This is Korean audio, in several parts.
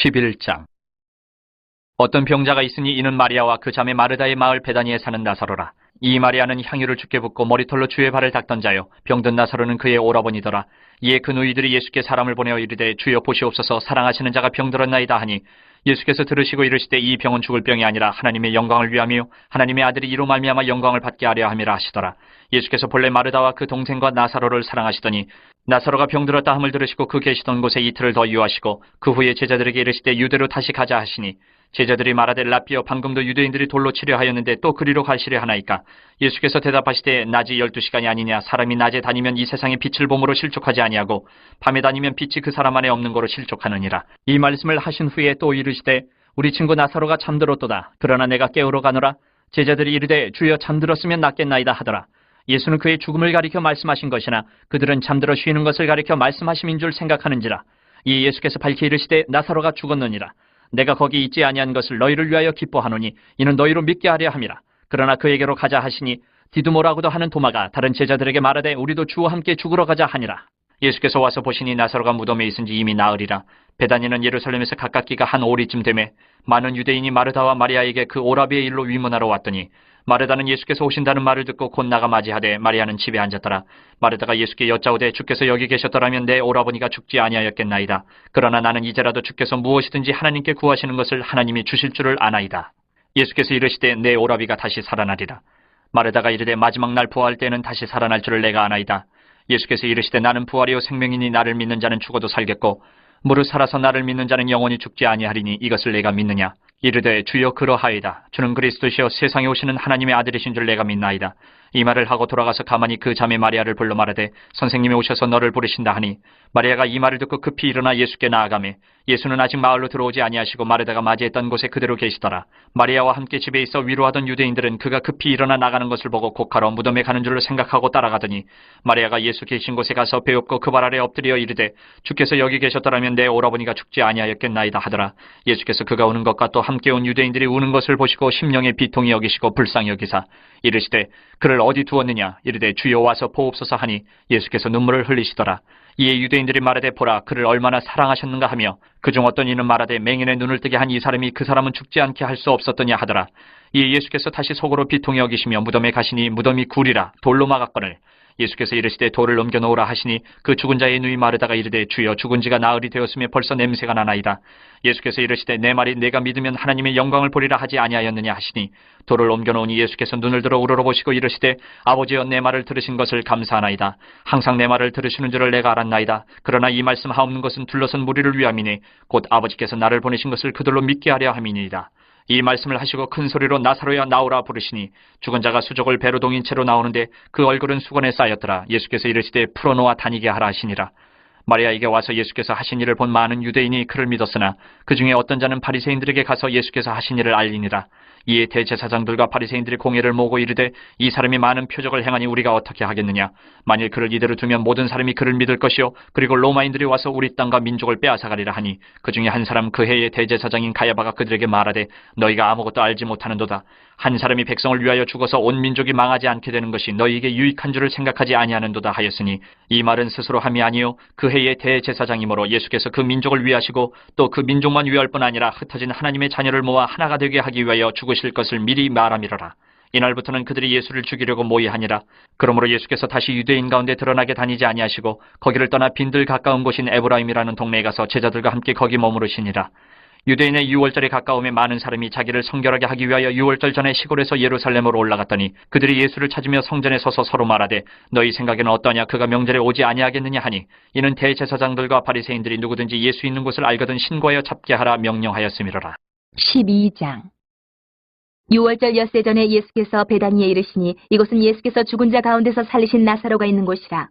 11장. 어떤 병자가 있으니 이는 마리아와 그 자매 마르다의 마을 베다니에 사는 나사로라. 이 마리아는 향유를 주께 붓고 머리털로 주의 발을 닦던 자요, 병든 나사로는 그의 오라버니더라. 이에 그 누이들이 예수께 사람을 보내어 이르되, 주여 보시옵소서, 사랑하시는 자가 병들었나이다 하니, 예수께서 들으시고 이르시되, 이 병은 죽을 병이 아니라 하나님의 영광을 위하며 하나님의 아들이 이로 말미암아 영광을 받게 하려 함이라 하시더라. 예수께서 본래 마르다와 그 동생과 나사로를 사랑하시더니 나사로가 병들었다 함을 들으시고 그 계시던 곳에 이틀을 더 유하시고, 그 후에 제자들에게 이르시되 유대로 다시 가자 하시니, 제자들이 말하되, 라삐여, 방금도 유대인들이 돌로 치려 하였는데 또 그리로 가시려 하나이까? 예수께서 대답하시되, 낮이 12시간이 아니냐? 사람이 낮에 다니면 이 세상의 빛을 봄으로 실족하지 아니하고 밤에 다니면 빛이 그 사람 안에 없는 거로 실족하느니라. 이 말씀을 하신 후에 또 이르시되, 우리 친구 나사로가 잠들었도다. 그러나 내가 깨우러 가노라. 제자들이 이르되, 주여, 잠들었으면 낫겠나이다 하더라. 예수는 그의 죽음을 가리켜 말씀하신 것이나 그들은 잠들어 쉬는 것을 가리켜 말씀하심인 줄 생각하는지라. 이 예수께서 밝히 이르시되, 나사로가 죽었느니라. 내가 거기 있지 아니한 것을 너희를 위하여 기뻐하노니 이는 너희로 믿게 하려 함이라. 그러나 그에게로 가자 하시니, 디두모라고도 하는 도마가 다른 제자들에게 말하되, 우리도 주와 함께 죽으러 가자 하니라. 예수께서 와서 보시니 나사로가 무덤에 있은지 이미 나으리라. 베다니는 예루살렘에서 가깝기가 한 오리쯤 되매 많은 유대인이 마르다와 마리아에게 그 오라비의 일로 위문하러 왔더니, 마르다는 예수께서 오신다는 말을 듣고 곧 나가 맞이하되 마리아는 집에 앉았더라. 마르다가 예수께 여짜오되, 주께서 여기 계셨더라면 내 오라버니가 죽지 아니하였겠나이다. 그러나 나는 이제라도 주께서 무엇이든지 하나님께 구하시는 것을 하나님이 주실 줄을 아나이다. 예수께서 이르시되, 내 오라비가 다시 살아나리라. 마르다가 이르되, 마지막 날 부활 때는 다시 살아날 줄을 내가 아나이다. 예수께서 이르시되, 나는 부활이요 생명이니 나를 믿는 자는 죽어도 살겠고 무릇 살아서 나를 믿는 자는 영원히 죽지 아니하리니 이것을 내가 믿느냐? 이르되, 주여, 그러하이다. 주는 그리스도시여 세상에 오시는 하나님의 아들이신 줄 내가 믿나이다. 이 말을 하고 돌아가서 가만히 그 자매 마리아를 불러 말하되, 선생님이 오셔서 너를 부르신다 하니, 마리아가 이 말을 듣고 급히 일어나 예수께 나아가매 예수는 아직 마을로 들어오지 아니하시고 마르다가 맞이했던 곳에 그대로 계시더라. 마리아와 함께 집에 있어 위로하던 유대인들은 그가 급히 일어나 나가는 것을 보고 곡하러 무덤에 가는 줄로 생각하고 따라가더니, 마리아가 예수 계신 곳에 가서 배웁고 그 발 아래 엎드려 이르되, 주께서 여기 계셨더라면 내 오라버니가 죽지 아니하였겠나이다 하더라. 예수께서 그가 우는 것과 또 함께 온 유대인들이 우는 것을 보시고 심령의 비통이 여기시고 불쌍히 여기사 이르시되, 그를 어디 두었느냐? 이르되, 주여, 와서 보옵소서 하니 예수께서 눈물을 흘리시더라. 이에 유대인들이 말하되, 보라, 그를 얼마나 사랑하셨는가 하며, 그중 어떤 이는 말하되, 맹인의 눈을 뜨게 한 이 사람이 그 사람은 죽지 않게 할 수 없었더냐 하더라. 이에 예수께서 다시 속으로 비통히 여기시며 무덤에 가시니 무덤이 굴이라 돌로 막았거늘 예수께서 이르시되, 돌을 옮겨놓으라 하시니, 그 죽은 자의 누이 마르다가 이르되, 주여, 죽은 지가 나흘이 되었으며 벌써 냄새가 나나이다. 예수께서 이르시되, 내 말이 내가 믿으면 하나님의 영광을 보리라 하지 아니하였느냐 하시니, 돌을 옮겨놓으니 예수께서 눈을 들어 우러러보시고 이르시되, 아버지여, 내 말을 들으신 것을 감사하나이다. 항상 내 말을 들으시는 줄을 내가 알았나이다. 그러나 이 말씀 하옵는 것은 둘러선 무리를 위함이니 곧 아버지께서 나를 보내신 것을 그들로 믿게 하려 함이니이다. 이 말씀을 하시고 큰 소리로, 나사로야, 나오라 부르시니 죽은 자가 수족을 배로 동인 채로 나오는데 그 얼굴은 수건에 쌓였더라. 예수께서 이르시되, 풀어놓아 다니게 하라 하시니라. 마리아에게 와서 예수께서 하신 일을 본 많은 유대인이 그를 믿었으나 그 중에 어떤 자는 바리새인들에게 가서 예수께서 하신 일을 알리니라. 이에 대제사장들과 바리새인들이 공회를 모으고 이르되, 이 사람이 많은 표적을 행하니 우리가 어떻게 하겠느냐? 만일 그를 이대로 두면 모든 사람이 그를 믿을 것이요, 그리고 로마인들이 와서 우리 땅과 민족을 빼앗아가리라 하니, 그 중에 한 사람 그 해의 대제사장인 가야바가 그들에게 말하되, 너희가 아무것도 알지 못하는도다. 한 사람이 백성을 위하여 죽어서 온 민족이 망하지 않게 되는 것이 너희에게 유익한 줄을 생각하지 아니하는도다 하였으니, 이 말은 스스로 함이 아니요 그 해의 대제사장이므로 예수께서 그 민족을 위하시고 또 그 민족만 위할 뿐 아니라 흩어진 하나님의 자녀를 모아 하나가 되게 하기 위하여 죽으실 것을 미리 말함이로라. 이날부터는 그들이 예수를 죽이려고 모의하니라. 그러므로 예수께서 다시 유대인 가운데 드러나게 다니지 아니하시고 거기를 떠나 빈들 가까운 곳인 에브라임이라는 동네에 가서 제자들과 함께 거기 머무르시니라. 유대인의 유월절에 가까움에 많은 사람이 자기를 성결하게 하기 위하여 유월절 전에 시골에서 예루살렘으로 올라갔더니 그들이 예수를 찾으며 성전에 서서 서로 말하되, 너희 생각에는 어떠냐? 그가 명절에 오지 아니하겠느냐 하니, 이는 대제사장들과 바리새인들이 누구든지 예수 있는 곳을 알거든 신고하여 잡게 하라 명령하였음이로라. 12장. 유월절 엿새 전에 예수께서 베다니에 이르시니, 이곳은 예수께서 죽은 자 가운데서 살리신 나사로가 있는 곳이라.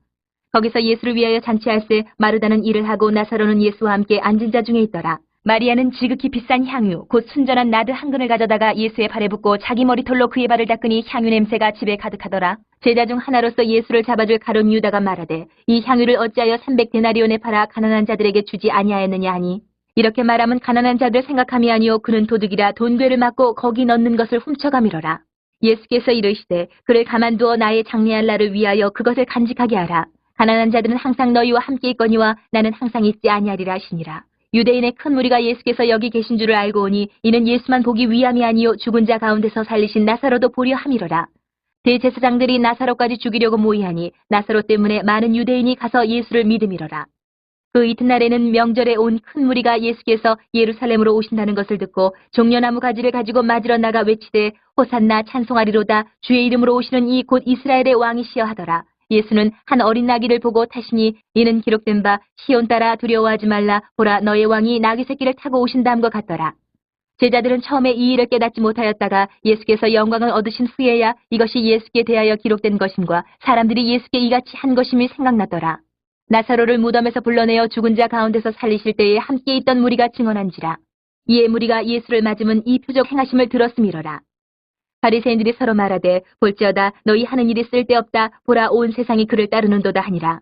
거기서 예수를 위하여 잔치할새 마르다는 일을 하고 나사로는 예수와 함께 앉은 자 중에 있더라. 마리아는 지극히 비싼 향유 곧 순전한 나드 한 근을 가져다가 예수의 발에 붓고 자기 머리털로 그의 발을 닦으니 향유 냄새가 집에 가득하더라. 제자 중 하나로서 예수를 잡아줄 가룟 유다가 말하되, 이 향유를 어찌하여 300데나리온에 팔아 가난한 자들에게 주지 아니하였느냐 하니, 이렇게 말하면 가난한 자들 생각함이 아니요 그는 도둑이라 돈괴를 맞고 거기 넣는 것을 훔쳐가미러라. 예수께서 이르시되, 그를 가만두어 나의 장래할 날을 위하여 그것을 간직하게 하라. 가난한 자들은 항상 너희와 함께 있거니와 나는 항상 있지 아니하리라 하시니라. 유대인의 큰 무리가 예수께서 여기 계신 줄을 알고 오니 이는 예수만 보기 위함이 아니요 죽은 자 가운데서 살리신 나사로도 보려 함이로라. 대제사장들이 나사로까지 죽이려고 모의하니 나사로 때문에 많은 유대인이 가서 예수를 믿음이로라. 그 이튿날에는 명절에 온 큰 무리가 예수께서 예루살렘으로 오신다는 것을 듣고 종려나무 가지를 가지고 맞으러 나가 외치되 호산나 찬송하리로다 주의 이름으로 오시는 이 곧 이스라엘의 왕이시여 하더라. 예수는 한 어린 나귀를 보고 타시니 이는 기록된 바 시온 따라 두려워하지 말라 보라 너의 왕이 나귀 새끼를 타고 오신다함과 같더라. 제자들은 처음에 이 일을 깨닫지 못하였다가 예수께서 영광을 얻으신 후에야 이것이 예수께 대하여 기록된 것임과 사람들이 예수께 이같이 한 것임이 생각나더라. 나사로를 무덤에서 불러내어 죽은 자 가운데서 살리실 때에 함께 있던 무리가 증언한지라. 이에 무리가 예수를 맞으면 이 표적 행하심을 들었음이로라. 바리새인들이 서로 말하되 볼지어다 너희 하는 일이 쓸데없다 보라 온 세상이 그를 따르는도다 하니라.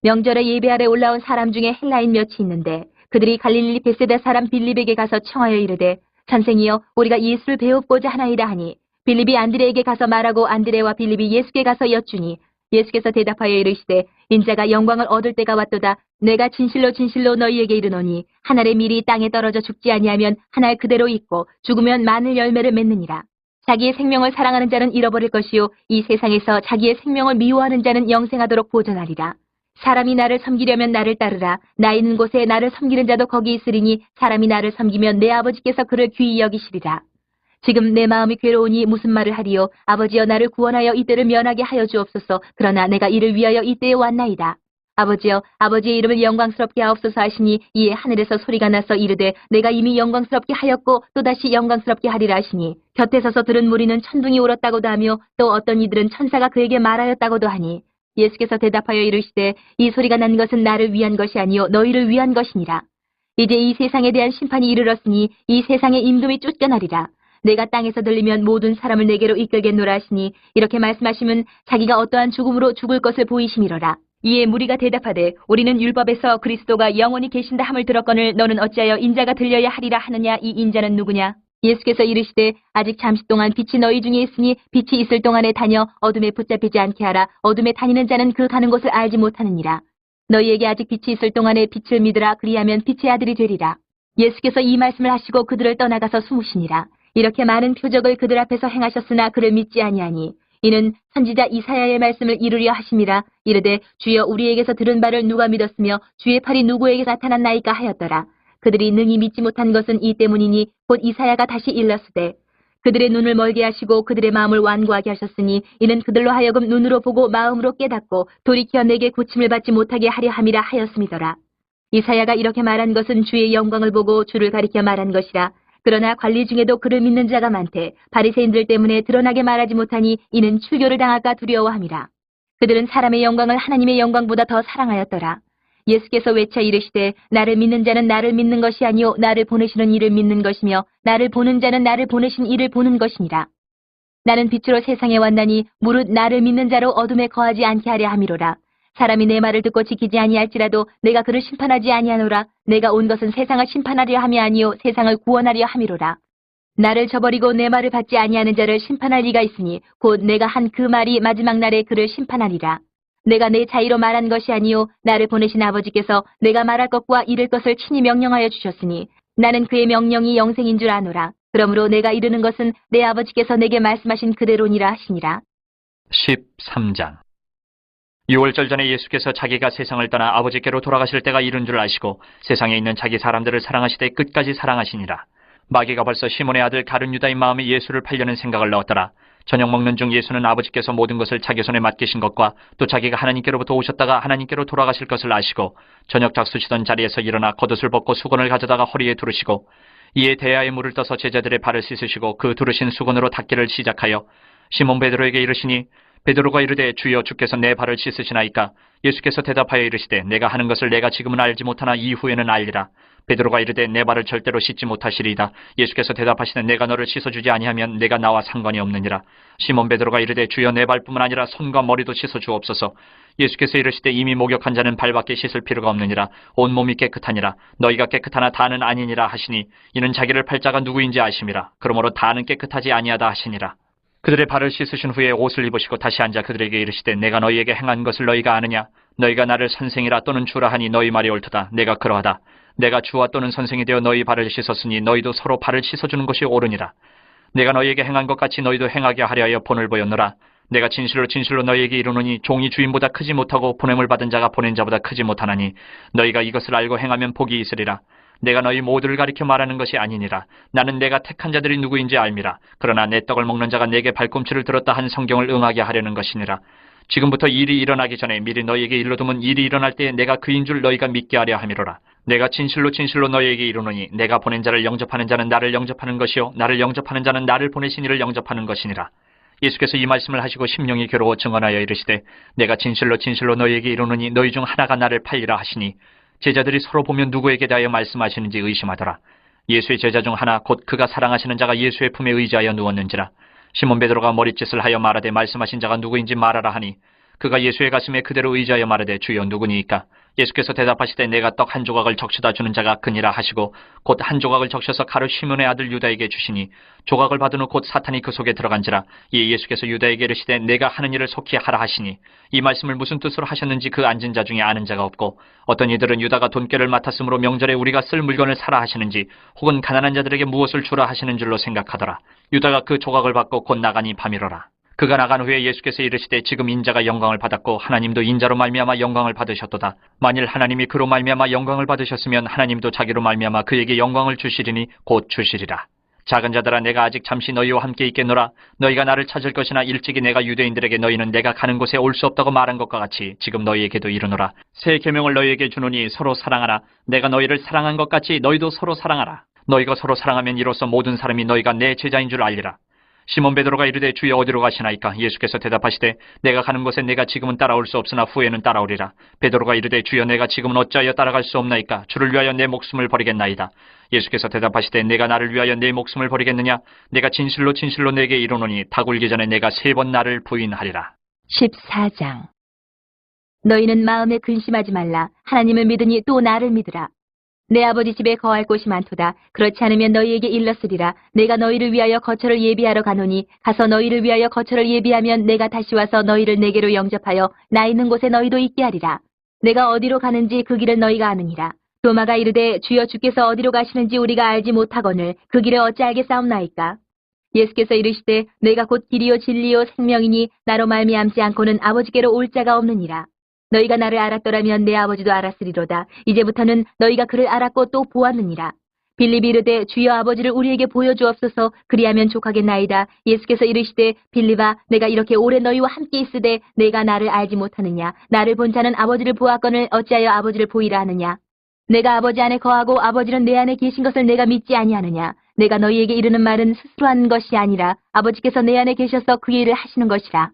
명절에 예배하러 올라온 사람 중에 헬라인 몇이 있는데 그들이 갈릴리 베세다 사람 빌립에게 가서 청하여 이르되 선생이여 우리가 예수를 배웁고자 하나이다 하니 빌립이 안드레에게 가서 말하고 안드레와 빌립이 예수께 가서 여쭈니 예수께서 대답하여 이르시되 인자가 영광을 얻을 때가 왔도다. 내가 진실로 진실로 너희에게 이르노니 한 알의 밀이 땅에 떨어져 죽지 아니하면 한 알 그대로 있고 죽으면 많은 열매를 맺느니라. 자기의 생명을 사랑하는 자는 잃어버릴 것이요 이 세상에서 자기의 생명을 미워하는 자는 영생하도록 보존하리라. 사람이 나를 섬기려면 나를 따르라. 나 있는 곳에 나를 섬기는 자도 거기 있으리니 사람이 나를 섬기면 내 아버지께서 그를 귀히 여기시리라. 지금 내 마음이 괴로우니 무슨 말을 하리요. 아버지여 나를 구원하여 이때를 면하게 하여 주옵소서. 그러나 내가 이를 위하여 이때에 왔나이다. 아버지여 아버지의 이름을 영광스럽게 하옵소서 하시니 이에 하늘에서 소리가 나서 이르되 내가 이미 영광스럽게 하였고 또다시 영광스럽게 하리라 하시니 곁에 서서 들은 무리는 천둥이 울었다고도 하며 또 어떤 이들은 천사가 그에게 말하였다고도 하니 예수께서 대답하여 이르시되 이 소리가 난 것은 나를 위한 것이 아니요 너희를 위한 것이니라. 이제 이 세상에 대한 심판이 이르렀으니 이 세상의 임금이 쫓겨나리라. 내가 땅에서 들리면 모든 사람을 내게로 이끌겠노라 하시니 이렇게 말씀하시면 자기가 어떠한 죽음으로 죽을 것을 보이심이로라. 이에 무리가 대답하되 우리는 율법에서 그리스도가 영원히 계신다 함을 들었거늘 너는 어찌하여 인자가 들려야 하리라 하느냐. 이 인자는 누구냐. 예수께서 이르시되 아직 잠시 동안 빛이 너희 중에 있으니 빛이 있을 동안에 다녀 어둠에 붙잡히지 않게 하라. 어둠에 다니는 자는 그 가는 곳을 알지 못하느니라. 너희에게 아직 빛이 있을 동안에 빛을 믿으라. 그리하면 빛의 아들이 되리라. 예수께서 이 말씀을 하시고 그들을 떠나가서 숨으시니라. 이렇게 많은 표적을 그들 앞에서 행하셨으나 그를 믿지 아니하니 이는 선지자 이사야의 말씀을 이루려 하심이라. 이르되 주여 우리에게서 들은 바를 누가 믿었으며 주의 팔이 누구에게 나타났나이까 하였더라. 그들이 능히 믿지 못한 것은 이 때문이니 곧 이사야가 다시 일렀으되 그들의 눈을 멀게 하시고 그들의 마음을 완고하게 하셨으니 이는 그들로 하여금 눈으로 보고 마음으로 깨닫고 돌이켜 내게 고침을 받지 못하게 하려 함이라 하였음이더라. 이사야가 이렇게 말한 것은 주의 영광을 보고 주를 가리켜 말한 것이라. 그러나 관리 중에도 그를 믿는 자가 많되 바리새인들 때문에 드러나게 말하지 못하니 이는 출교를 당할까 두려워함이라. 그들은 사람의 영광을 하나님의 영광보다 더 사랑하였더라. 예수께서 외쳐 이르시되 나를 믿는 자는 나를 믿는 것이 아니요 나를 보내시는 이를 믿는 것이며 나를 보는 자는 나를 보내신 이를 보는 것이니라. 나는 빛으로 세상에 왔나니 무릇 나를 믿는 자로 어둠에 거하지 않게 하려 함이로라. 사람이 내 말을 듣고 지키지 아니할지라도 내가 그를 심판하지 아니하노라. 내가 온 것은 세상을 심판하려 함이 아니요 세상을 구원하려 함이로라. 나를 저버리고 내 말을 받지 아니하는 자를 심판할 리가 있으니 곧 내가 한 그 말이 마지막 날에 그를 심판하리라. 내가 내 자의로 말한 것이 아니요 나를 보내신 아버지께서 내가 말할 것과 이를 것을 친히 명령하여 주셨으니 나는 그의 명령이 영생인 줄 아노라. 그러므로 내가 이르는 것은 내 아버지께서 내게 말씀하신 그대로니라 하시니라. 13장 6월절 전에 예수께서 자기가 세상을 떠나 아버지께로 돌아가실 때가 이른 줄 아시고 세상에 있는 자기 사람들을 사랑하시되 끝까지 사랑하시니라. 마귀가 벌써 시몬의 아들 가룟 유다의 마음에 예수를 팔려는 생각을 넣었더라. 저녁 먹는 중 예수는 아버지께서 모든 것을 자기 손에 맡기신 것과 또 자기가 하나님께로부터 오셨다가 하나님께로 돌아가실 것을 아시고 저녁 작수시던 자리에서 일어나 겉옷을 벗고 수건을 가져다가 허리에 두르시고 이에 대야에 물을 떠서 제자들의 발을 씻으시고 그 두르신 수건으로 닦기를 시작하여 시몬 베드로에게 이르시니 베드로가 이르되 주여 주께서 내 발을 씻으시나이까. 예수께서 대답하여 이르시되 내가 하는 것을 내가 지금은 알지 못하나 이후에는 알리라. 베드로가 이르되 내 발을 절대로 씻지 못하시리이다. 예수께서 대답하시되 내가 너를 씻어주지 아니하면 내가 나와 상관이 없느니라. 시몬 베드로가 이르되 주여 내 발뿐만 아니라 손과 머리도 씻어주옵소서. 예수께서 이르시되 이미 목욕한 자는 발밖에 씻을 필요가 없느니라. 온몸이 깨끗하니라. 너희가 깨끗하나 다는 아니니라 하시니 이는 자기를 팔 자가 누구인지 아심이라. 그러므로 다는 깨끗하지 아니하다 하시니라. 그들의 발을 씻으신 후에 옷을 입으시고 다시 앉아 그들에게 이르시되 내가 너희에게 행한 것을 너희가 아느냐. 너희가 나를 선생이라 또는 주라 하니 너희 말이 옳도다. 내가 그러하다. 내가 주와 또는 선생이 되어 너희 발을 씻었으니 너희도 서로 발을 씻어주는 것이 옳으니라. 내가 너희에게 행한 것 같이 너희도 행하게 하려 하여 본을 보였노라. 내가 진실로 진실로 너희에게 이르노니 종이 주인보다 크지 못하고 보냄을 받은 자가 보낸 자보다 크지 못하나니 너희가 이것을 알고 행하면 복이 있으리라. 내가 너희 모두를 가리켜 말하는 것이 아니니라. 나는 내가 택한 자들이 누구인지 알미라. 그러나 내 떡을 먹는 자가 내게 발꿈치를 들었다 한 성경을 응하게 하려는 것이니라. 지금부터 일이 일어나기 전에 미리 너희에게 일러두면 일이 일어날 때에 내가 그인 줄 너희가 믿게 하려 함이로라. 내가 진실로 진실로 너희에게 이르노니 내가 보낸 자를 영접하는 자는 나를 영접하는 것이요 나를 영접하는 자는 나를 보내신 이를 영접하는 것이니라. 예수께서 이 말씀을 하시고 심령이 괴로워 증언하여 이르시되 내가 진실로 진실로 너희에게 이르노니 너희 중 하나가 나를 팔리라 하시니 제자들이 서로 보면 누구에게 대하여 말씀하시는지 의심하더라. 예수의 제자 중 하나 곧 그가 사랑하시는 자가 예수의 품에 의지하여 누웠는지라. 시몬 베드로가 머릿짓을 하여 말하되 말씀하신 자가 누구인지 말하라 하니 그가 예수의 가슴에 그대로 의지하여 말하되 주여 누구니이까? 예수께서 대답하시되 내가 떡 한 조각을 적셔다 주는 자가 그니라 하시고 곧 한 조각을 적셔서 가룟 시몬의 아들 유다에게 주시니 조각을 받은 후 곧 사탄이 그 속에 들어간지라. 이에 예수께서 유다에게 이르시되 내가 하는 일을 속히 하라 하시니 이 말씀을 무슨 뜻으로 하셨는지 그 앉은 자 중에 아는 자가 없고 어떤 이들은 유다가 돈깨를 맡았으므로 명절에 우리가 쓸 물건을 사라 하시는지 혹은 가난한 자들에게 무엇을 주라 하시는 줄로 생각하더라. 유다가 그 조각을 받고 곧 나가니 밤이로라. 그가 나간 후에 예수께서 이르시되 지금 인자가 영광을 받았고 하나님도 인자로 말미암아 영광을 받으셨도다. 만일 하나님이 그로 말미암아 영광을 받으셨으면 하나님도 자기로 말미암아 그에게 영광을 주시리니 곧 주시리라. 작은 자들아 내가 아직 잠시 너희와 함께 있겠노라. 너희가 나를 찾을 것이나 일찍이 내가 유대인들에게 너희는 내가 가는 곳에 올 수 없다고 말한 것과 같이 지금 너희에게도 이르노라. 새 계명을 너희에게 주노니 서로 사랑하라. 내가 너희를 사랑한 것 같이 너희도 서로 사랑하라. 너희가 서로 사랑하면 이로써 모든 사람이 너희가 내 제자인 줄 알리라. 시몬 베드로가 이르되 주여 어디로 가시나이까? 예수께서 대답하시되 내가 가는 곳에 내가 지금은 따라올 수 없으나 후에는 따라오리라. 베드로가 이르되 주여 내가 지금은 어찌하여 따라갈 수 없나이까? 주를 위하여 내 목숨을 버리겠나이다. 예수께서 대답하시되 내가 나를 위하여 내 목숨을 버리겠느냐? 내가 진실로 진실로 내게 이르노니 닭 울기 전에 내가 3번 나를 부인하리라. 14장. 너희는 마음에 근심하지 말라. 하나님을 믿으니 또 나를 믿으라. 내 아버지 집에 거할 곳이 많도다. 그렇지 않으면 너희에게 일렀으리라. 내가 너희를 위하여 거처를 예비하러 가노니 가서 너희를 위하여 거처를 예비하면 내가 다시 와서 너희를 내게로 영접하여 나 있는 곳에 너희도 있게 하리라. 내가 어디로 가는지 그 길을 너희가 아느니라. 도마가 이르되 주여 주께서 어디로 가시는지 우리가 알지 못하거늘 그 길을 어찌 알겠사옵나이까? 예수께서 이르시되 내가 곧 길이요 진리요 생명이니 나로 말미암지 않고는 아버지께로 올 자가 없느니라. 너희가 나를 알았더라면 내 아버지도 알았으리로다. 이제부터는 너희가 그를 알았고 또 보았느니라. 빌립이 이르되 주여 아버지를 우리에게 보여주옵소서. 그리하면 족하겠나이다. 예수께서 이르시되 빌립아 내가 이렇게 오래 너희와 함께 있으되 내가 나를 알지 못하느냐? 나를 본 자는 아버지를 보았거늘 어찌하여 아버지를 보이라 하느냐? 내가 아버지 안에 거하고 아버지는 내 안에 계신 것을 내가 믿지 아니하느냐? 내가 너희에게 이르는 말은 스스로 하는 것이 아니라 아버지께서 내 안에 계셔서 그 일을 하시는 것이라.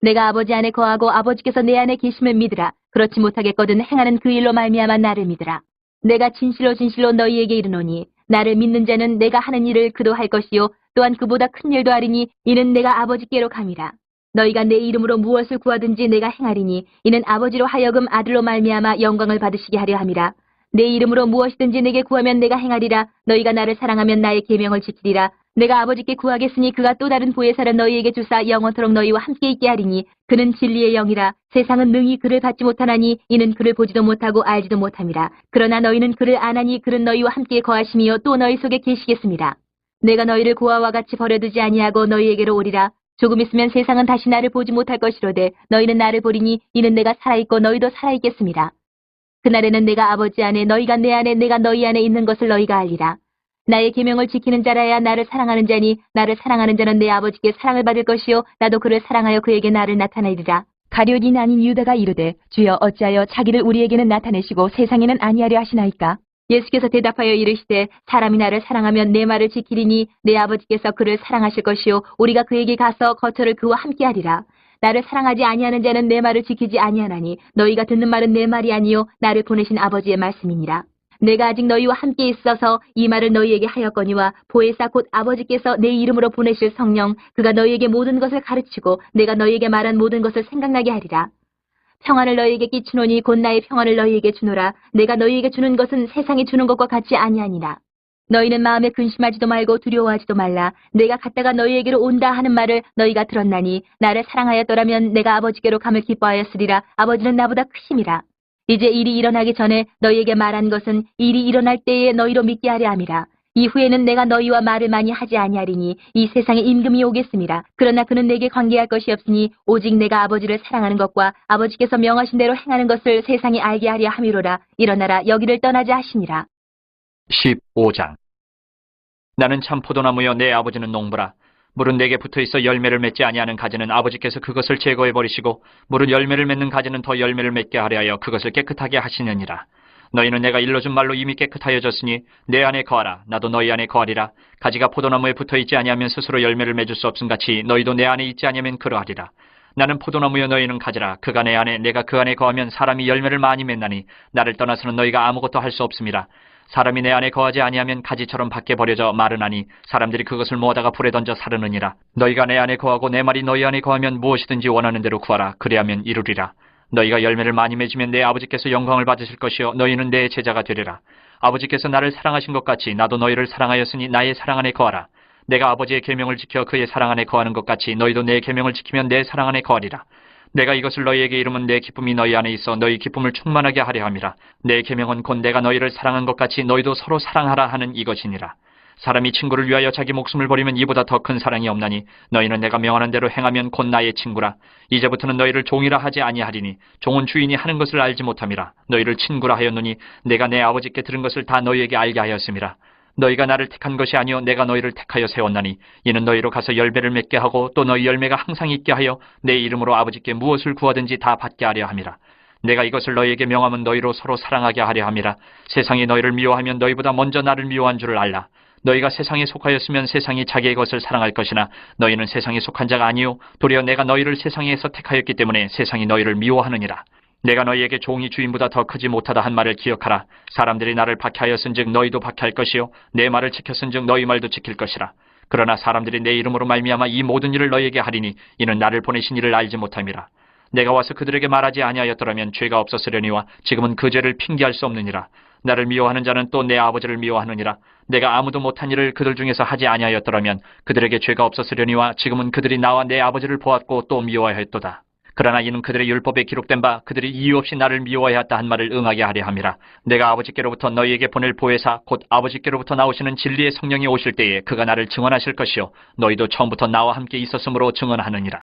내가 아버지 안에 거하고 아버지께서 내 안에 계심을 믿으라. 그렇지 못하겠거든 행하는 그 일로 말미암아 나를 믿으라. 내가 진실로 진실로 너희에게 이르노니 나를 믿는 자는 내가 하는 일을 그도 할 것이요 또한 그보다 큰 일도 하리니 이는 내가 아버지께로 감이라. 너희가 내 이름으로 무엇을 구하든지 내가 행하리니 이는 아버지로 하여금 아들로 말미암아 영광을 받으시게 하려 함이라. 내 이름으로 무엇이든지 내게 구하면 내가 행하리라. 너희가 나를 사랑하면 나의 계명을 지키리라. 내가 아버지께 구하겠으니 그가 또 다른 보혜사를 너희에게 주사 영원토록 너희와 함께 있게 하리니 그는 진리의 영이라. 세상은 능히 그를 받지 못하나니 이는 그를 보지도 못하고 알지도 못함이라. 그러나 너희는 그를 아나니 그는 너희와 함께 거하시며 또 너희 속에 계시겠습니다. 내가 너희를 고아와 같이 버려두지 아니하고 너희에게로 오리라. 조금 있으면 세상은 다시 나를 보지 못할 것이로되 너희는 나를 보리니 이는 내가 살아있고 너희도 살아있겠습니다. 그날에는 내가 아버지 안에 너희가 내 안에 내가 너희 안에 있는 것을 너희가 알리라. 나의 계명을 지키는 자라야 나를 사랑하는 자니 나를 사랑하는 자는 내 아버지께 사랑을 받을 것이요 나도 그를 사랑하여 그에게 나를 나타내리라. 가룟인 아닌 유다가 이르되 주여 어찌하여 자기를 우리에게는 나타내시고 세상에는 아니하려 하시나이까? 예수께서 대답하여 이르시되 사람이 나를 사랑하면 내 말을 지키리니 내 아버지께서 그를 사랑하실 것이요 우리가 그에게 가서 거처를 그와 함께 하리라. 나를 사랑하지 아니하는 자는 내 말을 지키지 아니하나니 너희가 듣는 말은 내 말이 아니요 나를 보내신 아버지의 말씀이니라. 내가 아직 너희와 함께 있어서 이 말을 너희에게 하였거니와 보혜사 곧 아버지께서 내 이름으로 보내실 성령 그가 너희에게 모든 것을 가르치고 내가 너희에게 말한 모든 것을 생각나게 하리라. 평안을 너희에게 끼치노니 곧 나의 평안을 너희에게 주노라. 내가 너희에게 주는 것은 세상이 주는 것과 같지 아니하니라. 너희는 마음에 근심하지도 말고 두려워하지도 말라. 내가 갔다가 너희에게로 온다 하는 말을 너희가 들었나니 나를 사랑하였더라면 내가 아버지께로 감을 기뻐하였으리라. 아버지는 나보다 크심이라. 이제 일이 일어나기 전에 너희에게 말한 것은 일이 일어날 때에 너희로 믿게 하려 함이라. 이후에는 내가 너희와 말을 많이 하지 아니하리니 이 세상에 임금이 오겠습니다. 그러나 그는 내게 관계할 것이 없으니 오직 내가 아버지를 사랑하는 것과 아버지께서 명하신 대로 행하는 것을 세상이 알게 하려 함이로라. 일어나라 여기를 떠나자 하시니라. 15장. 나는 참 포도나무여 내 아버지는 농부라. 물은 내게 붙어있어 열매를 맺지 아니하는 가지는 아버지께서 그것을 제거해버리시고 물은 열매를 맺는 가지는 더 열매를 맺게 하려 하여 그것을 깨끗하게 하시느니라. 너희는 내가 일러준 말로 이미 깨끗하여졌으니 내 안에 거하라. 나도 너희 안에 거하리라. 가지가 포도나무에 붙어있지 아니하면 스스로 열매를 맺을 수 없음같이 너희도 내 안에 있지 아니하면 그러하리라. 나는 포도나무여 너희는 가지라. 그가 내 안에 내가 그 안에 거하면 사람이 열매를 많이 맺나니 나를 떠나서는 너희가 아무것도 할 수 없음이라. 사람이 내 안에 거하지 아니하면 가지처럼 밖에 버려져 마르나니 사람들이 그것을 모아다가 불에 던져 사르느니라. 너희가 내 안에 거하고 내 말이 너희 안에 거하면 무엇이든지 원하는 대로 구하라. 그리하면 이루리라. 너희가 열매를 많이 맺으면 내 아버지께서 영광을 받으실 것이요 너희는 내 제자가 되리라. 아버지께서 나를 사랑하신 것 같이 나도 너희를 사랑하였으니 나의 사랑 안에 거하라. 내가 아버지의 계명을 지켜 그의 사랑 안에 거하는 것 같이 너희도 내 계명을 지키면 내 사랑 안에 거하리라. 내가 이것을 너희에게 이르면 내 기쁨이 너희 안에 있어 너희 기쁨을 충만하게 하려 함이라. 내 계명은 곧 내가 너희를 사랑한 것 같이 너희도 서로 사랑하라 하는 이것이니라. 사람이 친구를 위하여 자기 목숨을 버리면 이보다 더 큰 사랑이 없나니 너희는 내가 명하는 대로 행하면 곧 나의 친구라. 이제부터는 너희를 종이라 하지 아니하리니 종은 주인이 하는 것을 알지 못함이라. 너희를 친구라 하였노니 내가 내 아버지께 들은 것을 다 너희에게 알게 하였음이라. 너희가 나를 택한 것이 아니요 내가 너희를 택하여 세웠나니 이는 너희로 가서 열매를 맺게 하고 또 너희 열매가 항상 있게 하여 내 이름으로 아버지께 무엇을 구하든지 다 받게 하려 함이라. 내가 이것을 너희에게 명하면 너희로 서로 사랑하게 하려 함이라. 세상이 너희를 미워하면 너희보다 먼저 나를 미워한 줄을 알라. 너희가 세상에 속하였으면 세상이 자기의 것을 사랑할 것이나 너희는 세상에 속한 자가 아니요 도리어 내가 너희를 세상에서 택하였기 때문에 세상이 너희를 미워하느니라. 내가 너희에게 종이 주인보다 더 크지 못하다 한 말을 기억하라. 사람들이 나를 박해하였은즉 너희도 박해할 것이요 내 말을 지켰은즉 너희 말도 지킬 것이라. 그러나 사람들이 내 이름으로 말미암아 이 모든 일을 너희에게 하리니 이는 나를 보내신 이를 알지 못함이라. 내가 와서 그들에게 말하지 아니하였더라면 죄가 없었으려니와 지금은 그 죄를 핑계할 수 없느니라. 나를 미워하는 자는 또 내 아버지를 미워하느니라. 내가 아무도 못한 일을 그들 중에서 하지 아니하였더라면 그들에게 죄가 없었으려니와 지금은 그들이 나와 내 아버지를 보았고 또 미워하였도다. 그러나 이는 그들의 율법에 기록된 바 그들이 이유 없이 나를 미워하였다 한 말을 응하게 하려 함이라. 내가 아버지께로부터 너희에게 보낼 보혜사 곧 아버지께로부터 나오시는 진리의 성령이 오실 때에 그가 나를 증언하실 것이요 너희도 처음부터 나와 함께 있었으므로 증언하느니라.